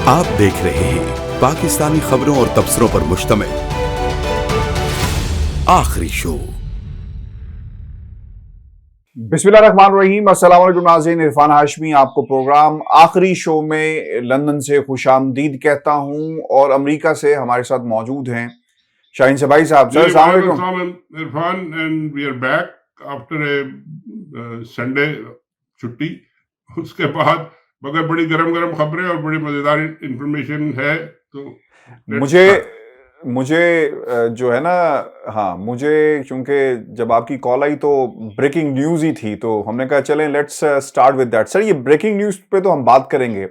आप देख रहे हैं पाकिस्तानी खबरों और तबसरों पर मुश्तमिल आखिरी शो। बिस्मिल्लाहिर्रहमानिर्रहीम। अस्सलाम वालेकुम नाज़रीन, इरफान हाशमी आपको प्रोग्राम आखिरी शो में लंदन से खुशामदीद कहता हूं और अमेरिका से हमारे साथ मौजूद हैं शाहीन सबाई साहब। सर अस्सलाम वालेकुम। Irfan and we are back after a Sunday छुट्टी। उसके बाद मगर बड़ी गरम गरम खबरें और बड़ी मजेदार इंफॉर्मेशन है। तो मुझे जो है ना, हाँ, मुझे क्योंकि जब आपकी कॉल आई तो ब्रेकिंग न्यूज़ ही थी, तो हमने कहा चलें let's start with that. Sir, ये ब्रेकिंग न्यूज़ पे तो हम बात करेंगे।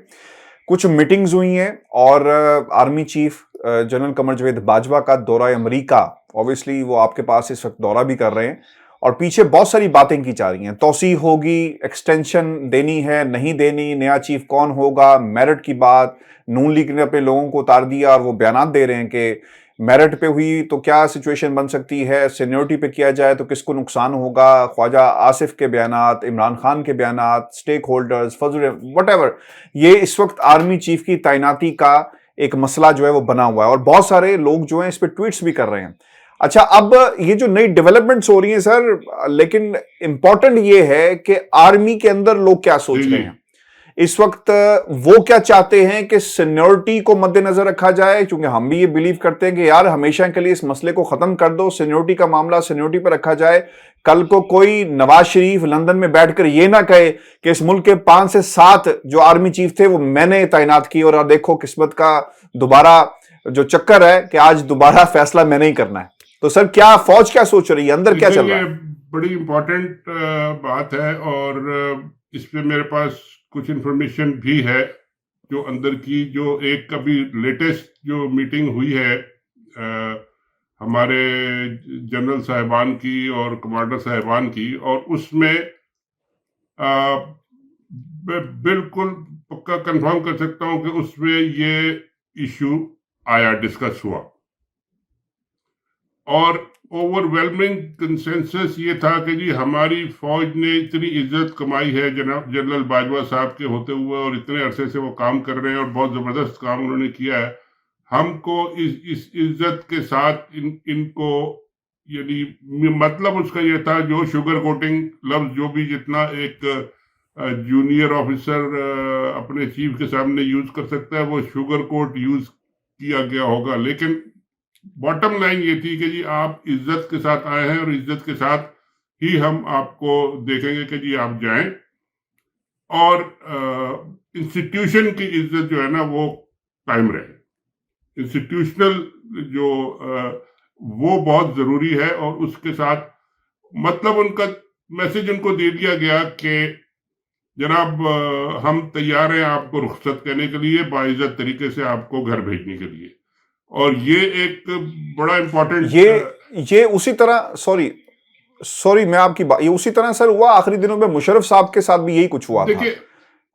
कुछ मीटिंग्स हुई हैं और army chief general Qamar Javed Bajwa का दौरा अमेरिका, ऑब्वियसली वो आपके पास इस वक्त दौरा भी कर रहे हैं और पीछे बहुत सारी बातें की जा रही हैं। तौसी होगी, एक्सटेंशन देनी है नहीं देनी, नया चीफ कौन होगा, मेरिट की बात। नून लीग ने अपने लोगों को उतार दिया और वो बयान दे रहे हैं कि मेरिट पे हुई तो क्या सिचुएशन बन सकती है, सीनियरिटी पे किया जाए तो किसको नुकसान होगा। ख्वाजा आसिफ के बयानात, इमरान खान के बयानात, स्टेक होल्डर्स, फजल वटेवर, ये इस वक्त आर्मी चीफ की तैनाती का एक मसला जो है वो बना हुआ है और बहुत सारे लोग जो हैं इस पे ट्वीट्स भी कर रहे हैं। अच्छा, अब ये जो नई डेवलपमेंट्स हो रही हैं सर, लेकिन इंपॉर्टेंट ये है कि आर्मी के अंदर लोग क्या सोच रहे हैं इस वक्त। वो क्या चाहते हैं कि सीनियरिटी को मद्देनजर रखा जाए, क्योंकि हम भी ये बिलीव करते हैं कि यार हमेशा के लिए इस मसले को खत्म कर दो, सीनियरिटी का मामला सीनियरिटी पर रखा जाए। कल को कोई नवाज शरीफ लंदन में बैठकर ये ना कहे कि इस मुल्क के 5 से 7 जो आर्मी चीफ थे वो मैंने तैनात किए और देखो किस्मत का दोबारा जो चक्कर है कि आज दोबारा फैसला मैंने ही करना है। तो सर, क्या फौज क्या सोच रही है, अंदर क्या चल रहा है? बड़ी इंपॉर्टेंट बात है और इस पे मेरे पास कुछ इंफॉर्मेशन भी है जो अंदर की, जो एक अभी लेटेस्ट जो मीटिंग हुई है हमारे जनरल साहिबान की और कमांडर साहिबान की, और उसमें बिल्कुल पक्का कंफर्म कर सकता हूं कि उसमें ये इशू आया, डिस्कस हुआ और ओवरवेलमिंग कंसेंसस ये था कि जी हमारी फौज ने इतनी इज्जत कमाई है जनरल बाजवा साहब के होते हुए और इतने अरसे से वो काम कर रहे हैं और बहुत जबरदस्त काम उन्होंने किया है। हमको इस इज्जत के साथ इनको यानी मतलब उसका ये था, जो शुगर कोटिंग लफ्ज जो भी जितना एक जूनियर ऑफिसर अपने चीफ के सामने यूज कर सकता है वो शुगर कोट यूज किया गया होगा। लेकिन बॉटम लाइन ये थी कि जी आप इज्जत के साथ आए हैं और इज्जत के साथ ही हम आपको देखेंगे कि जी आप जाएं, और इंस्टीट्यूशन की इज्जत जो है ना वो कायम रहे। इंस्टीट्यूशनल जो वो बहुत जरूरी है और उसके साथ मतलब उनका मैसेज उनको दे दिया गया कि जनाब हम तैयार हैं आपको रुखसत करने के लिए, बाइज्जत तरीके से आपको घर भेजने के लिए। और ये एक बड़ा इंपॉर्टेंट ये उसी तरह सॉरी मैं आपकी बात, ये उसी तरह सर हुआ आखिरी दिनों में मुशर्रफ साहब के साथ भी यही कुछ हुआ था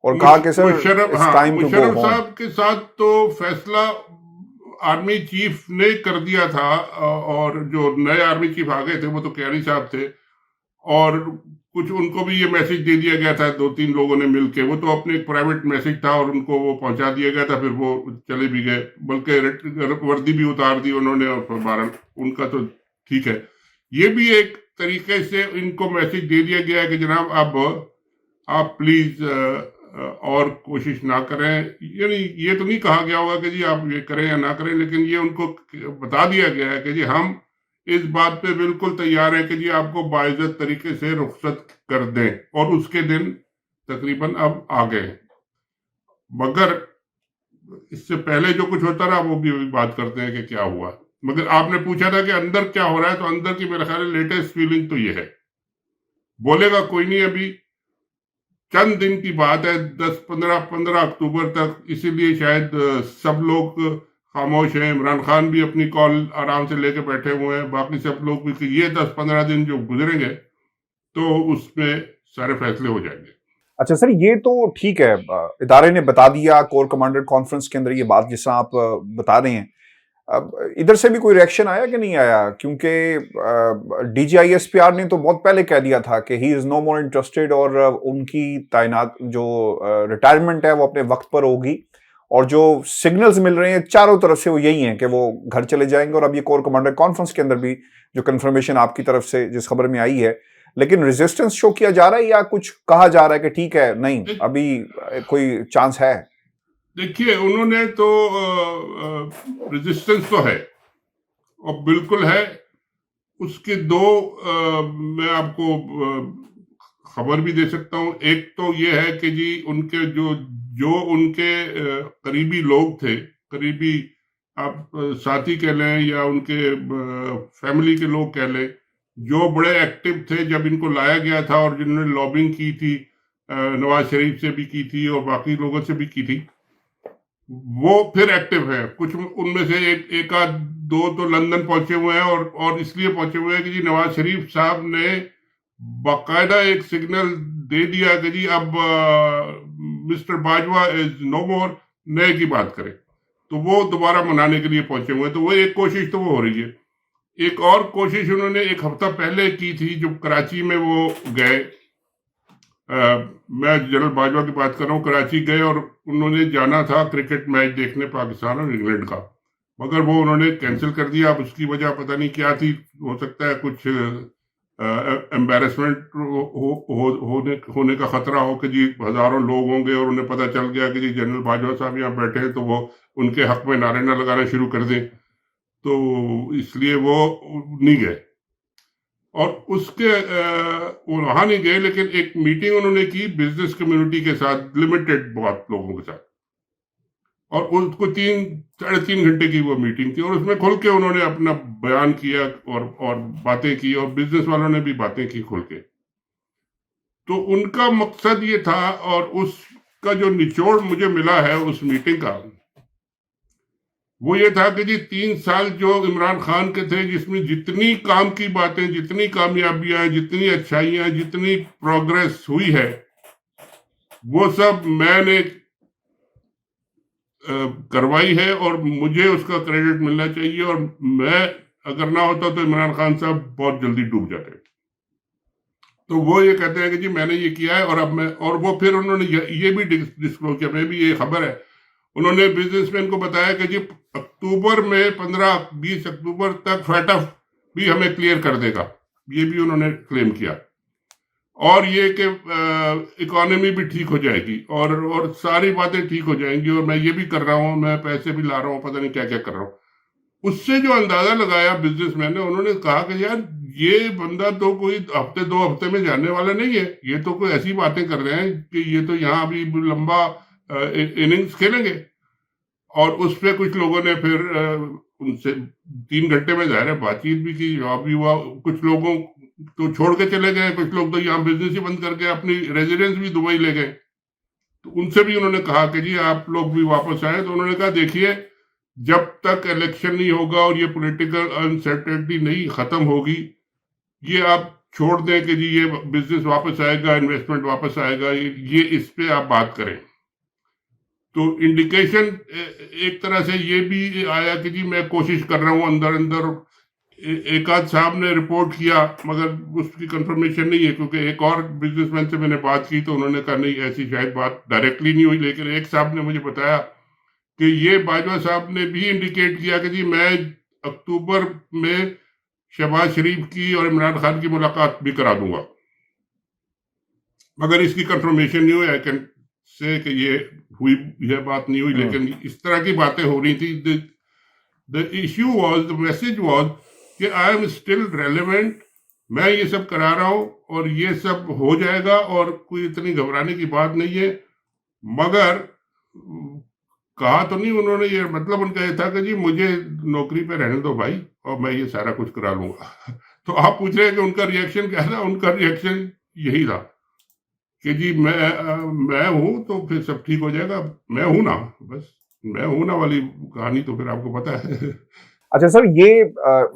और कहा कि सर मुशर्रफ साहब के साथ तो फैसला आर्मी चीफ ने कर दिया था और जो नए आर्मी चीफ आ गए थे वो तो कैरी साहब थे और कुछ उनको भी ये मैसेज दे दिया गया था 2-3 लोगों ने मिलके। वो तो अपने एक प्राइवेट मैसेज था और उनको वो पहुंचा दिया गया था, फिर वो चले भी गए, बल्कि वर्दी भी उतार दी उन्होंने और फौरन उनका तो ठीक है। ये भी एक तरीके से इनको मैसेज दे दिया गया है कि जनाब अब आप प्लीज और कोशिश ना करें। यानी ये तो नहीं कहा गया होगा कि जी आप ये करें या ना करें, लेकिन ये उनको बता दिया गया है कि जी हम इस बात पे बिल्कुल तैयार है कि जी आपको बाइज्जत तरीके से रुखसत कर दें, और उसके दिन तकरीबन अब आ गए। मगर इससे पहले जो कुछ होता रहा वो भी बात करते हैं कि क्या हुआ। मगर आपने पूछा था कि अंदर क्या हो रहा है, तो अंदर की मेरे ख्याल लेटेस्ट फीलिंग तो ये है, बोलेगा कोई नहीं, अभी चंद दिन की बात है, 10-15 अक्टूबर तक, इसीलिए शायद सब लोग खामोश हैं। इमरान खान भी अपनी कॉल आराम से लेके बैठे हुए हैं, बाकी सब लोग भी, कि ये 10-15 दिन जो गुजरेंगे तो उसमें सारे फैसले हो जाएंगे। अच्छा सर, ये तो ठीक है, इदारे ने बता दिया कोर कमांडर कॉन्फ्रेंस के अंदर ये बात जिससे आप बता रहे हैं। अब इधर से भी कोई रिएक्शन आया कि नहीं आया? क्योंकि DGISPR ने तो बहुत पहले कह दिया था कि he is no more interested और उनकी तैनात जो रिटायरमेंट है वो अपने वक्त पर होगी और जो सिग्नल्स मिल रहे हैं चारों तरफ से वो यही हैं कि वो घर चले जाएंगे। और अब ये कोर कमांडर कॉन्फ्रेंस के अंदर भी जो कंफर्मेशन आपकी तरफ से जिस खबर में आई है, लेकिन रेजिस्टेंस शो किया जा रहा है या कुछ कहा जा रहा है कि ठीक है नहीं अभी कोई चांस है? देखिए, उन्होंने तो रेजिस्टेंस तो है और बिल्कुल है। उसके दो मैं आपको खबर भी दे सकता हूँ। एक तो ये है कि जी उनके जो उनके करीबी लोग थे, करीबी आप साथी कह लें या उनके फैमिली के लोग कह लें, जो बड़े एक्टिव थे जब इनको लाया गया था और जिन्होंने लॉबिंग की थी, नवाज शरीफ से भी की थी और बाकी लोगों से भी की थी, वो फिर एक्टिव है। कुछ उनमें से एक आध दो तो लंदन पहुंचे हुए हैं और इसलिए पहुंचे हुए हैं कि जी नवाज शरीफ साहब ने बाकायदा एक सिग्नल दे दिया कि जी अब मिस्टर बाजवा इज नो मोर, नए की बात करें, तो वो दोबारा मनाने के लिए पहुंचे हुए हैं। तो वो एक कोशिश तो वो हो रही है। एक और कोशिश उन्होंने एक हफ्ता पहले की थी, जो कराची में वो गए। मैं जनरल बाजवा की बात कर रहा हूँ। कराची गए और उन्होंने जाना था क्रिकेट मैच देखने पाकिस्तान और इंग्लैंड का, मगर वो उन्होंने कैंसिल कर दिया। अब उसकी वजह पता नहीं क्या थी, हो सकता है कुछ एम्बैरेसमेंट होने का खतरा हो कि जी हजारों लोग होंगे और उन्हें पता चल गया कि जी जनरल बाजवा साहब यहाँ बैठे हैं, तो वो उनके हक में नारे ना लगाना शुरू कर दें, तो इसलिए वो नहीं गए। और उसके वहां नहीं गए, लेकिन एक मीटिंग उन्होंने की बिजनेस कम्युनिटी के साथ, लिमिटेड बहुत लोगों के साथ, और उसको 3-3.5 घंटे की वो मीटिंग थी और उसमें खुल के उन्होंने अपना बयान किया और बातें की, और बिजनेस वालों ने भी बातें की खुल के। तो उनका मकसद ये था, और उसका जो निचोड़ मुझे मिला है उस मीटिंग का, वो ये था कि जी 3 साल जो इमरान खान के थे, जिसमें जितनी काम की बातें, जितनी कामयाबियां, जितनी अच्छाइयां, जितनी प्रोग्रेस हुई है, वो सब मैंने करवाई है और मुझे उसका क्रेडिट मिलना चाहिए। और मैं अगर ना होता तो इमरान खान साहब बहुत जल्दी डूब जाते। तो वो ये कहते हैं कि जी मैंने ये किया है, और अब मैं, और वो फिर उन्होंने ये भी डिस्क्लोज किया, मैं भी ये खबर है, उन्होंने बिजनेसमैन को बताया कि जी अक्टूबर में 15-20 अक्टूबर तक फैटफ भी हमें क्लियर कर देगा, ये भी उन्होंने क्लेम किया। और ये कि इकोनॉमी भी ठीक हो जाएगी और सारी बातें ठीक हो जाएंगी, और मैं ये भी कर रहा हूँ, मैं पैसे भी ला रहा हूँ, पता नहीं क्या क्या कर रहा हूँ। उससे जो अंदाजा लगाया बिजनेसमैन ने, उन्होंने कहा कि यार ये बंदा तो कोई हफ्ते 2 हफ्ते में जाने वाला नहीं है, ये तो कोई ऐसी बातें कर रहे हैं कि ये तो यहाँ अभी लंबा इनिंग्स खेलेंगे। और उस पर कुछ लोगों ने फिर उनसे 3 घंटे में जाहिर है बातचीत भी की, जवाब भी हुआ। कुछ लोगों तो छोड़ के चले गए, कुछ लोग तो यहाँ बिजनेस ही बंद करके अपनी रेजिडेंस भी दुबई ले गए। तो उनसे भी उन्होंने कहा कि जी आप लोग भी वापस आए। तो उन्होंने कहा देखिए, जब तक इलेक्शन नहीं होगा और ये पॉलिटिकल अनसर्टेनिटी नहीं खत्म होगी, ये आप छोड़ दें कि जी ये बिजनेस वापस आएगा, इन्वेस्टमेंट वापस आएगा, ये इस पे आप बात करें। तो इंडिकेशन एक तरह से ये भी आया कि जी मैं कोशिश कर रहा हूं अंदर अंदर। एक आध साहब ने रिपोर्ट किया, मगर उसकी कंफर्मेशन नहीं है, क्योंकि एक और बिजनेसमैन से मैंने बात की तो उन्होंने कहा नहीं, ऐसी शायद बात डायरेक्टली नहीं हुई। लेकिन एक साहब ने मुझे बताया कि ये बाजवा साहब ने भी इंडिकेट किया कि जी मैं अक्टूबर में शहबाज शरीफ की और इमरान खान की मुलाकात भी करा दूंगा, मगर इसकी कंफर्मेशन नहीं हुई। आई कैन से कि ये हुई, यह बात नहीं हुई, लेकिन इस तरह की बातें हो रही थी। The issue was, the message was कि आई एम स्टिल रेलेवेंट, मैं ये सब करा रहा हूं और ये सब हो जाएगा और कोई इतनी घबराने की बात नहीं है। मगर कहा तो नहीं उन्होंने, ये मतलब उनका ये था कि जी मुझे नौकरी पे रहने दो भाई, और मैं ये सारा कुछ करा लूंगा। तो आप पूछ रहे हैं कि उनका रिएक्शन क्या था? उनका रिएक्शन यही था कि जी मैं हूं तो फिर सब ठीक हो जाएगा, मैं हूं ना, बस मैं हूं ना वाली कहानी तो फिर आपको पता है। अच्छा सर, ये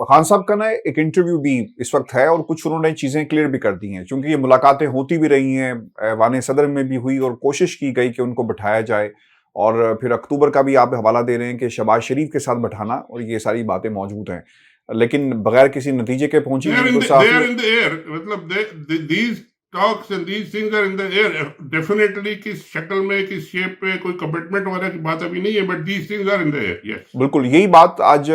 खान साहब का ना एक इंटरव्यू भी इस वक्त है और कुछ उन्होंने चीजें क्लियर भी कर दी हैं, क्योंकि ये मुलाकातें होती भी रही हैं, वाने सदर में भी हुई और कोशिश की गई कि उनको बिठाया जाए, और फिर अक्टूबर का भी आप हवाला दे रहे हैं कि शहबाज शरीफ के साथ बैठाना, और ये सारी बातें मौजूद हैं, लेकिन बगैर किसी नतीजे के पहुंची। मतलब talks and these things are in the air. Definitely किस शक्ल में, किस शेप पे, कोई कमिटमेंट वगैरह की बात अभी नहीं है, but these things are in the air. Yes. बिल्कुल यही बात आज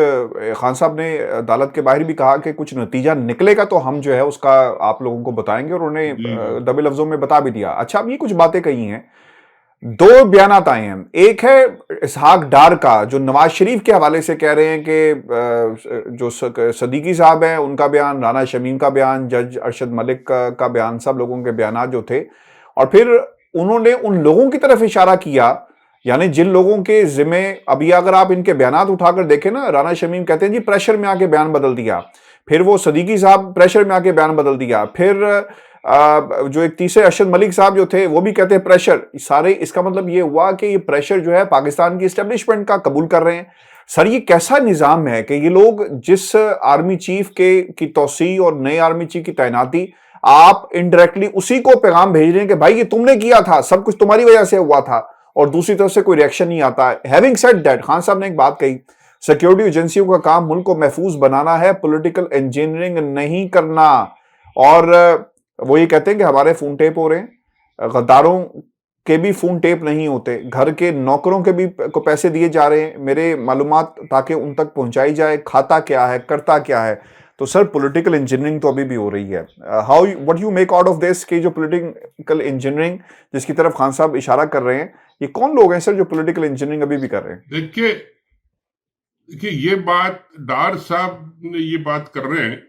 खान साहब ने अदालत के बाहर भी कहा कि कुछ नतीजा निकलेगा तो हम जो है उसका आप लोगों को बताएंगे, और उन्होंने जी जी दबे लफ्जों में बता भी दिया। अच्छा, अब ये कुछ बातें कही हैं, दो बयानात आए हैं। एक है इसहाक डार का, जो नवाज शरीफ के हवाले से कह रहे हैं कि जो सदीकी साहब हैं उनका बयान, राना शमीम का बयान, जज अरशद मलिक का बयान, सब लोगों के बयान जो थे, और फिर उन्होंने उन लोगों की तरफ इशारा किया, यानी जिन लोगों के जिम्मे, अभी अगर आप इनके बयानात उठाकर देखें ना, राना शमीम कहते हैं जी प्रेशर में आके बयान बदल दिया, फिर वो सदीकी साहब प्रेशर में आके बयान बदल दिया, फिर जो एक तीसरे अरशद मलिक साहब जो थे वो भी कहते हैं प्रेशर। सारे, इसका मतलब ये हुआ कि ये प्रेशर जो है पाकिस्तान की एस्टेब्लिशमेंट का कबूल कर रहे हैं। सर, ये कैसा निजाम है कि ये लोग जिस आर्मी चीफ की तौसी और नए आर्मी चीफ की तैनाती, आप इनडायरेक्टली उसी को पैगाम भेज रहे हैं कि भाई ये तुमने किया था, सब कुछ तुम्हारी वजह से हुआ था, और दूसरी तरफ से कोई रिएक्शन नहीं आता है। हैविंग सेड दैट, खान साहब ने एक बात कही, सिक्योरिटी एजेंसियों का काम मुल्क को महफूज बनाना है, पॉलिटिकल इंजीनियरिंग नहीं करना। और वो ये कहते हैं कि हमारे फोन टेप हो रहे हैं, गद्दारों के भी फोन टेप नहीं होते, घर के नौकरों के भी को पैसे दिए जा रहे हैं, मेरे मालूमात ताकि उन तक पहुंचाई जाए, खाता क्या है, करता क्या है। तो सर, पॉलिटिकल इंजीनियरिंग तो अभी भी हो रही है। How, what you make out of this कि जो पॉलिटिकल इंजीनियरिंग जिसकी तरफ खान साहब इशारा कर रहे हैं, ये कौन लोग हैं सर जो पॉलिटिकल इंजीनियरिंग अभी भी कर रहे हैं? देखिए ये बात डार साहब ने ये बात कर रहे हैं,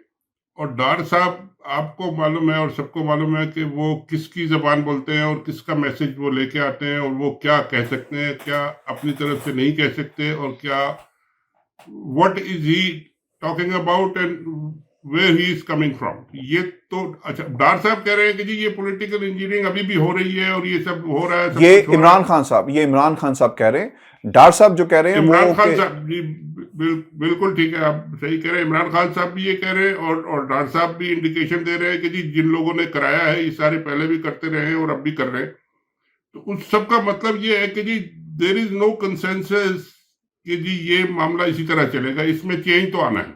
और डार साहब आपको मालूम है और सबको मालूम है कि वो किसकी जबान बोलते हैं और किसका मैसेज वो लेके आते हैं, और वो क्या कह सकते हैं, क्या अपनी तरफ से नहीं कह सकते, और क्या what is he talking about and where he is coming from. ये तो अच्छा, डार साहब कह रहे हैं कि जी ये पॉलिटिकल इंजीनियरिंग अभी भी हो रही है और ये सब हो रहा है, सब ये कुछ हो रहा इमरान है। खान साहब, ये इमरान खान साहब कह रहे हैं। डार साहब जो कह रहे हैं इमरान वो खान साहब जी बिल्कुल ठीक है, आप सही कह रहे हैं। इमरान खान साहब भी ये कह रहे हैं, और डार साहब भी इंडिकेशन दे रहे हैं कि जी जिन लोगों ने कराया है ये सारे पहले भी करते रहे हैं और अब भी कर रहे हैं। तो उस सब का मतलब ये है कि जी देयर इज नो कंसेंसस कि जी ये मामला इसी तरह चलेगा, इसमें चेंज तो आना है।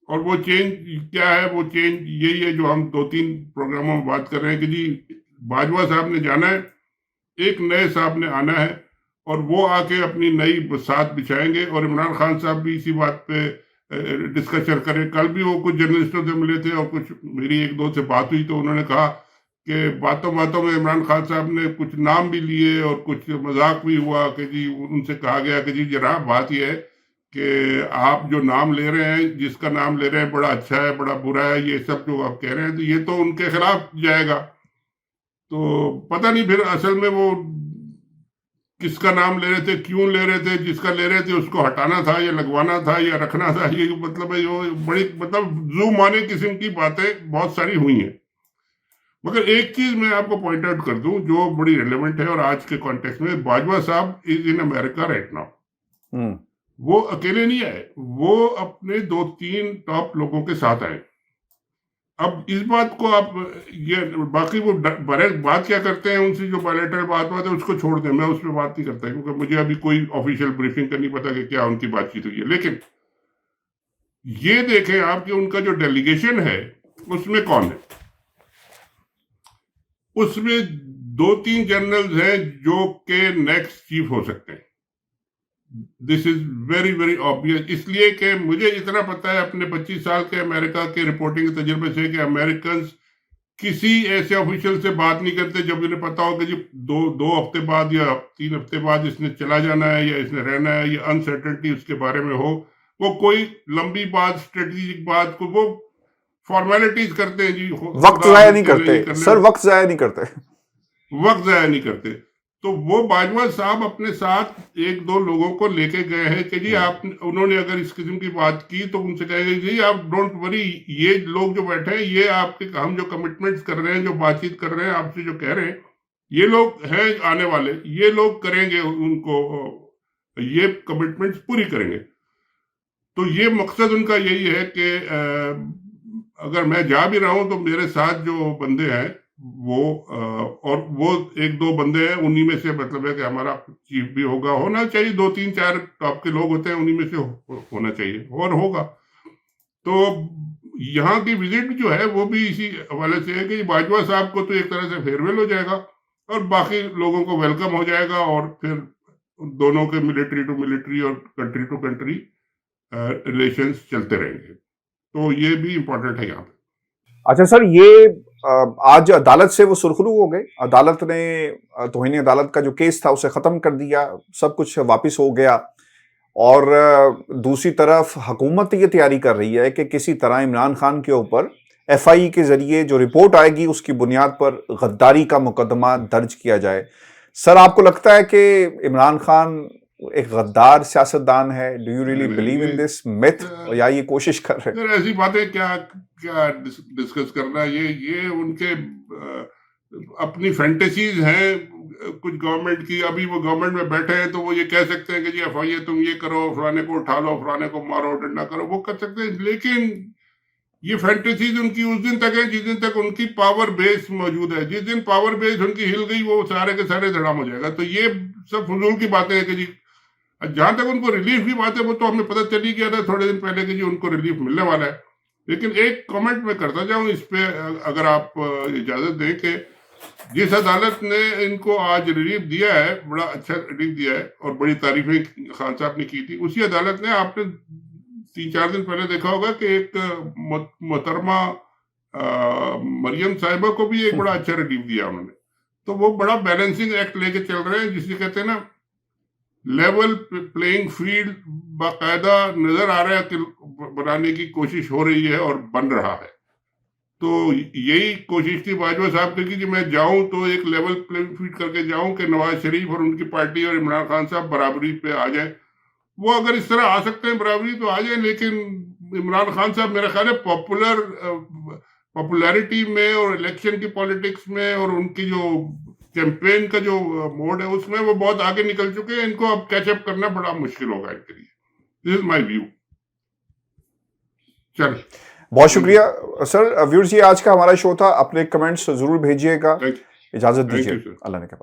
और वो चेंज क्या है? वो चेंज यही है जो हम 2-3 प्रोग्रामों में बात कर रहे हैं कि जी बाजवा साहब ने जाना है, एक नए साहब ने आना है, और वो आके अपनी नई बसात बिछाएंगे। और इमरान खान साहब भी इसी बात पे डिस्कशन करें। कल भी वो कुछ जर्नलिस्टों से मिले थे और कुछ मेरी 1-2 से बात हुई, तो उन्होंने कहा कि बातों बातों में इमरान खान साहब ने कुछ नाम भी लिए और कुछ मजाक भी हुआ कि जी उनसे कहा गया कि जी जनाब बात यह है कि आप जो नाम ले रहे हैं, जिसका नाम ले रहे हैं, बड़ा अच्छा है, बड़ा बुरा है, ये सब जो आप कह रहे हैं, तो ये तो उनके खिलाफ जाएगा। तो पता नहीं फिर असल में वो किसका नाम ले रहे थे, क्यों ले रहे थे, जिसका ले रहे थे उसको हटाना था या लगवाना था या रखना था, ये मतलब है जो बड़ी मतलब जू माने किस्म की बातें बहुत सारी हुई हैं। मगर एक चीज मैं आपको पॉइंट आउट कर दूं जो बड़ी रिलेवेंट है और आज के कॉन्टेक्स्ट में, बाजवा साहब is in America right now. वो अकेले नहीं आए, वो अपने 2-3 टॉप लोगों के साथ आए। अब इस बात को आप ये बाकी वो बात क्या करते हैं उनसे, जो बायलैटरल बात है उसको छोड़ दें, मैं उस पर बात नहीं करता क्योंकि मुझे अभी कोई ऑफिशियल ब्रीफिंग का नहीं पता कि क्या उनकी बातचीत हुई है। लेकिन ये देखें आप कि उनका जो डेलीगेशन है उसमें कौन है। उसमें 2-3 जनरल्स हैं जो के नेक्स्ट चीफ हो सकते हैं। This is very very obvious, इसलिए कि मुझे इतना पता है अपने 25 साल के अमेरिका के रिपोर्टिंग के तजुर्बे से कि अमेरिकन किसी ऐसे ऑफिशियल से बात नहीं करते जब इन्हें पता हो कि जी 2 हफ्ते बाद या 3 हफ्ते बाद इसने चला जाना है या इसने रहना है, या अनसर्टेनिटी उसके बारे में हो। वो कोई लंबी बात, स्ट्रेटेजिक बात को वो फॉर्मेलिटीज करते हैं जी, वक्त जाया नहीं करते सर, वक्त जाया नहीं करते, वक्त जाया नहीं करते। तो वो बाजवा साहब अपने साथ 1-2 लोगों को लेके गए हैं कि जी आप, उन्होंने अगर इस किस्म की बात की तो उनसे कहेंगे जी आप डोंट वरी, ये लोग जो बैठे हैं ये आपके, हम जो कमिटमेंट्स कर रहे हैं, जो बातचीत कर रहे हैं, आपसे जो कह रहे हैं, ये लोग हैं आने वाले, ये लोग करेंगे, उनको ये कमिटमेंट्स पूरी करेंगे। तो ये मकसद उनका यही है कि अगर मैं जा भी रहा हूं तो मेरे साथ जो बंदे हैं वो और वो 1-2 बंदे हैं, उन्हीं में से मतलब है कि हमारा चीफ भी होगा, होना चाहिए, 2-3-4 टॉप के लोग होते हैं, उन्हीं में से होना चाहिए और होगा। तो यहाँ की विजिट जो है वो भी इसी हवाले से है कि बाजवा साहब को तो एक तरह से फेयरवेल हो जाएगा और बाकी लोगों को वेलकम हो जाएगा और फिर दोनों के मिलिट्री टू मिलिट्री और कंट्री टू कंट्री रिलेशंस चलते रहेंगे। तो ये भी इम्पोर्टेंट है यहाँ पे। अच्छा सर, ये आज अदालत से वो सुरखरू हो गए। अदालत ने तौहीन अदालत का जो केस था उसे खत्म कर दिया, सब कुछ वापस हो गया। और दूसरी तरफ हुकूमत ये तैयारी कर रही है कि किसी तरह इमरान खान के ऊपर एफआई के जरिए जो रिपोर्ट आएगी उसकी बुनियाद पर गद्दारी का मुकदमा दर्ज किया जाए। सर, आपको लगता है कि इमरान खान एक गद्दार सियासतदान है? Do you really believe in this myth, या ये कोशिश कर रहे हैं? ऐसी बातें क्या डिस्कस करना, ये उनके अपनी फैंटेसीज हैं कुछ गवर्नमेंट की। अभी वो गवर्नमेंट में बैठे हैं तो वो ये कह सकते हैं कि जी एफआईए तुम ये करो, फलाने को उठा लो, फलाने को मारो, डंडा करो, वो कर सकते हैं। लेकिन ये फैंटेसीज उनकी उस दिन तक है जिस दिन तक उनकी पावर बेस मौजूद है। जिस दिन पावर बेस उनकी हिल गई वो सारे के सारे धड़ाम हो जाएगा। तो ये सब फजूल की बातें हैं कि जी जहां तक उनको रिलीफ की बात है वो तो हमें पता चल ही गया था थोड़े दिन पहले कि जी उनको रिलीफ मिलने वाला है। लेकिन एक कमेंट मैं करता जाऊं इस पे, अगर आप इजाजत दें, कि जिस अदालत ने इनको आज रिलीफ दिया है, बड़ा अच्छा रिलीफ दिया है और बड़ी तारीफें खान साहब ने की थी, उसी अदालत ने आपने 3-4 दिन पहले देखा होगा कि एक मोहतरमा मरियम साहिबा को भी एक बड़ा अच्छा रिलीफ दिया उन्होंने। तो वो बड़ा बैलेंसिंग एक्ट लेके चल रहे हैं, जिसे कहते हैं ना लेवल प्लेइंग फील्ड बाकायदा नजर आ रहा है कि बनाने की कोशिश हो रही है और बन रहा है। तो यही कोशिश थी बाजवा साहब की कि मैं जाऊं तो एक लेवल प्लेइंग फील्ड करके जाऊं कि नवाज शरीफ और उनकी पार्टी और इमरान खान साहब बराबरी पे आ जाए। वो अगर इस तरह आ सकते हैं बराबरी तो आ जाए, लेकिन इमरान खान साहब मेरा ख्याल है पॉपुलैरिटी में और इलेक्शन की पॉलिटिक्स में और उनकी जो कैंपेन का जो मोड है उसमें वो बहुत आगे निकल चुके हैं। इनको अब कैचअप करना बड़ा मुश्किल होगा इनके लिए। This is my view. चल, बहुत शुक्रिया सर। व्यूअर्स, ये आज का हमारा शो था। अपने कमेंट्स जरूर भेजिएगा। इजाजत दीजिए। अल्लाह ने कहा।